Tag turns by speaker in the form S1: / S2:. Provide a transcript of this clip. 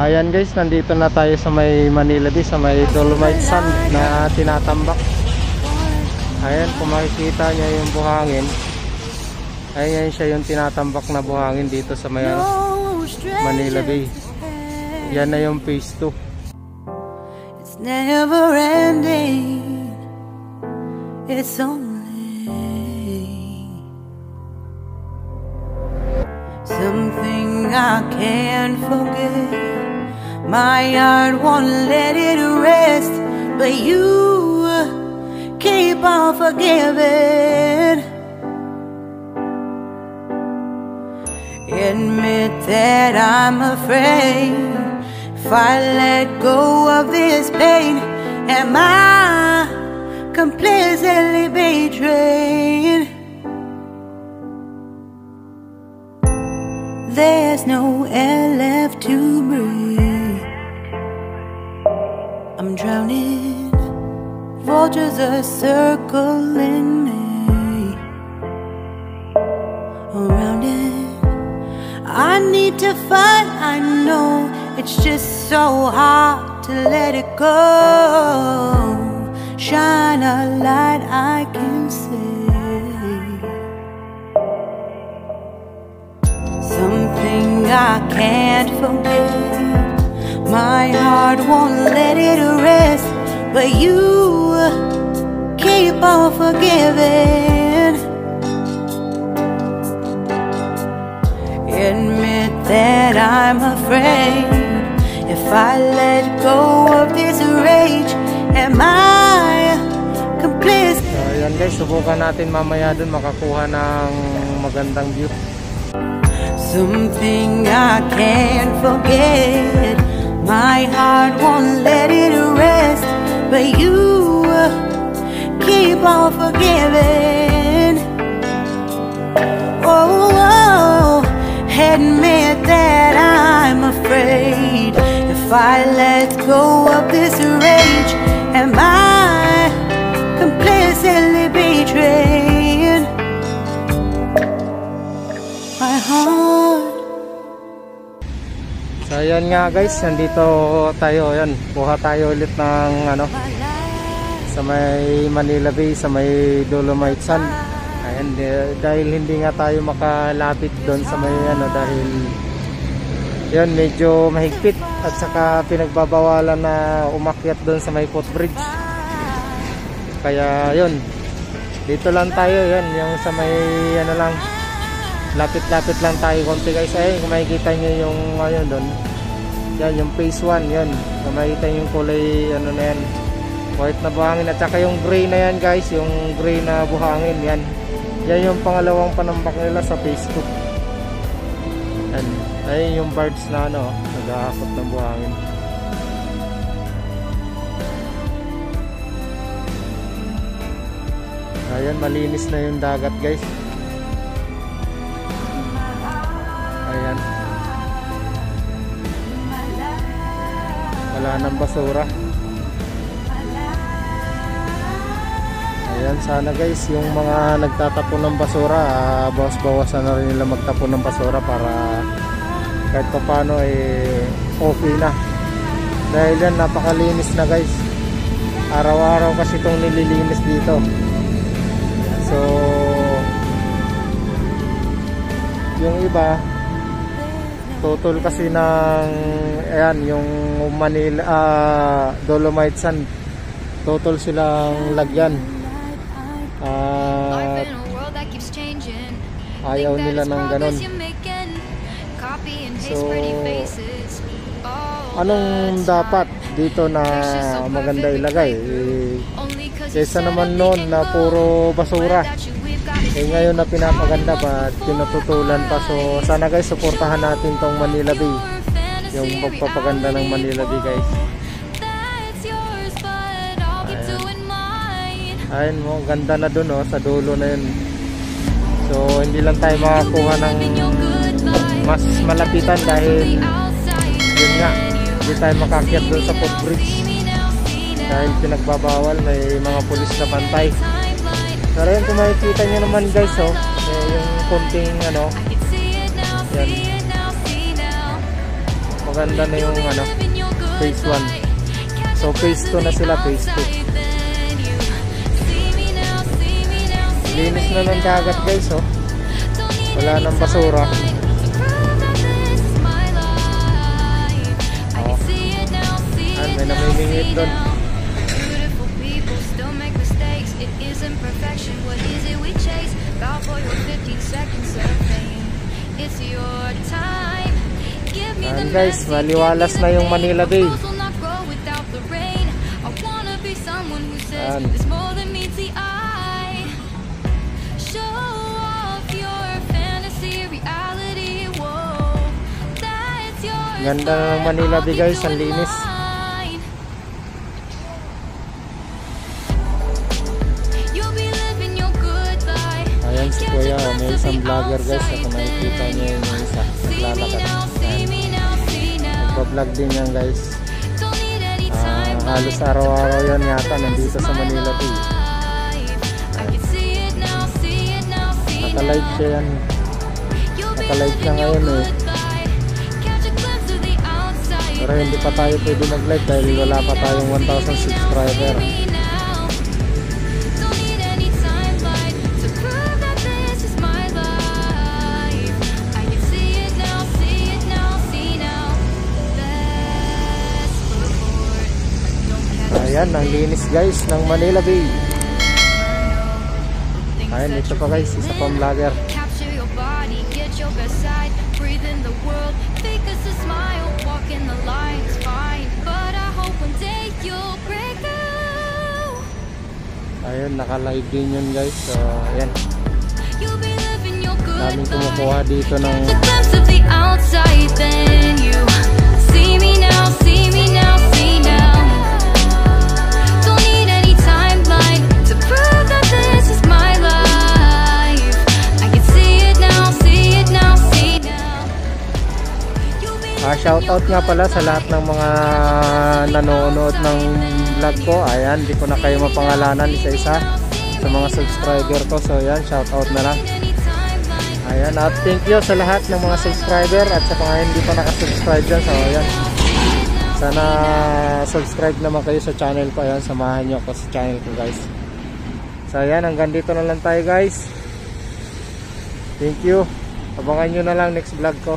S1: Ayan guys, nandito na tayo sa may Manila Bay, sa may Dolomite Sand na tinatambak. Ayan, kung makikita nyo yung buhangin, ayan siya yung tinatambak na buhangin dito sa may Manila Bay. Yan na yung phase 2.
S2: It's never ending, it's only something I can't forget. My heart won't let it rest, but you keep on forgiving. Admit that I'm afraid, if I let go of this pain, am I completely betrayed? There's no air left to breathe, I'm drowning, vultures are circling me around it. I need to fight, I know it's just so hard to let it go. Shine a light I can see, something I can't forget. My heart won't let it rest, but you keep on forgiving. Admit that I'm afraid, if I let go of this rage, am I complete?
S1: So ayan guys, subukan natin mamaya dun makakuha ng magandang view.
S2: Something I can't forget, my heart won't let it rest, but you keep on forgiving. Oh, oh, admit that I'm afraid, if I let go of this rage, am I completely betrayed? My heart.
S1: So ayan nga guys, nandito tayo, ayan, kuha tayo ulit ng sa may Manila Bay, sa may Dolomite Sand. Ayan, dahil hindi nga tayo makalapit doon sa may dahil yun, medyo mahigpit at saka pinagbabawalan na umakyat doon sa may footbridge. Kaya yun, dito lang tayo, yan, yung sa may lang, lapit-lapit lang tayo konti guys. Ayun, kung makikita nyo yung doon, yan yung phase 1, yan, kung makikita nyo yung kulay na yan, white na buhangin, at saka yung gray na yan guys, yung gray na buhangin, yan yung pangalawang panambak nila sa phase 2. Yan, ayun yung birds na nag-aakot ng buhangin. Ayan, malinis na yung dagat guys. Ayan, wala nang basura. Ayan, sana guys yung mga nagtatapon ng basura, bawas-bawasan na rin nila magtapon ng basura para kahit pa paano okay na. Dahil yan, napakalinis na guys. Araw-araw kasi itong nililinis dito. So yung iba tutol kasi ng ayan, yung Manila Dolomite Sand, tutol silang lagyan. Ayaw nila ng ganon. So anong dapat dito na maganda ilagay? Kaysa naman noon na puro basura, ngayon na pinapaganda pa at pinututulan pa. So sana guys, suportahan natin tong Manila Bay, yung pagpapaganda ng Manila Bay guys. Ayun mo, ganda na dun sa dulo na yun. So hindi lang tayo makakuha ng mas malapitan dahil yun nga, hindi tayo makakyat dun sa footbridge dahil pinagbabawal, may mga pulis na bantay. Pero yun, kung makikita nyo naman guys, yung konting yan, maganda na yung ano, phase 1. So phase 2 na sila, phase 2. Linis na ng dagat guys, oh. Wala nang basura. Oh. Ay, may namimingit doon. Ayan guys, maliwalas na yung Manila Bay. Ayan. Ganda na ng Manila Bay guys, ang linis. Ayan si Kuya, may isang vlogger guys, at nakikita niya yung isa naglalakad. Nagpa-vlog din yan guys. Halos araw-araw yan yata nandito sa Manila Bay. Naka-live siya yan. Naka-live siya ngayon eh. Pero hindi pa tayo pwede mag-live dahil wala pa tayong 1,000 subscriber. Ayan, ang linis guys ng Manila Bay. Ayan, ito pa guys, isa pang vlogger. Ayun, naka-live din yun guys. So, ayan. Daming kumukuha dito ng shoutout nga pala sa lahat ng mga nanonood ng vlog ko. Ayan, di ko na kayo mapangalanan isa-isa sa mga subscriber ko. So ayan, shoutout na lang. Ayan, at thank you sa lahat ng mga subscriber at sa mga hindi pa nakasubscribe dyan. So ayan, sana subscribe naman kayo sa channel ko. Ayan, samahan nyo ako sa channel ko guys. So ayan, hanggang dito na lang tayo guys. Thank you. Abangan nyo na lang next vlog ko.